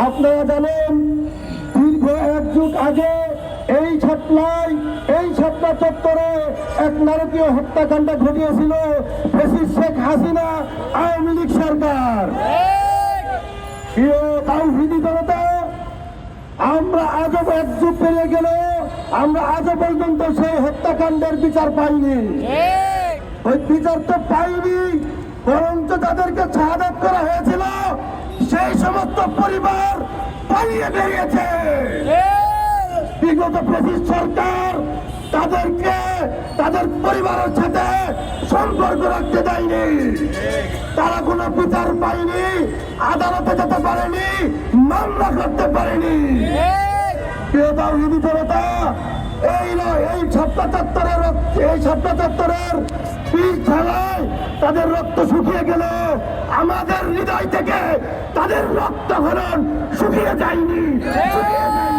আপনারা জানেন দীর্ঘ এক যুগ আগে এই ছাতনা চত্বরে এক নারকীয় হত্যাকাণ্ড ঘটিয়েছিল শেখ হাসিনা আওয়ামী লীগ সরকার। প্রিয় তাওহীদি জনতা, আমরা আজও এক যুগ পেরিয়ে গেল, আমরা আজও পর্যন্ত সেই হত্যাকাণ্ডের বিচার পাইনি। ওই বিচার তো পাইনি, বরঞ্চ তাদেরকে শাহাদাত করা হয়েছিল সেই সমস্ত পরিবার পালিয়ে বেরিয়েছে। বিগত ফ্যাসিস্ট সরকার তাদেরকে তাদের পরিবারের সাথে সম্পর্ক রাখতে দেয়নি, তারা কোনো বিচার পায়নি, আদালতে যেতে পারেনি, মামলা করতে পারেনি। প্রিয় তাওহীদি জনতা, এই ছাত্র চত্বরের পিচ ঢালায় তাদের রক্ত শুকিয়ে গেল, আমাদের হৃদয় থেকে তাদের রক্ত হরণ শুকিয়ে যায়নি।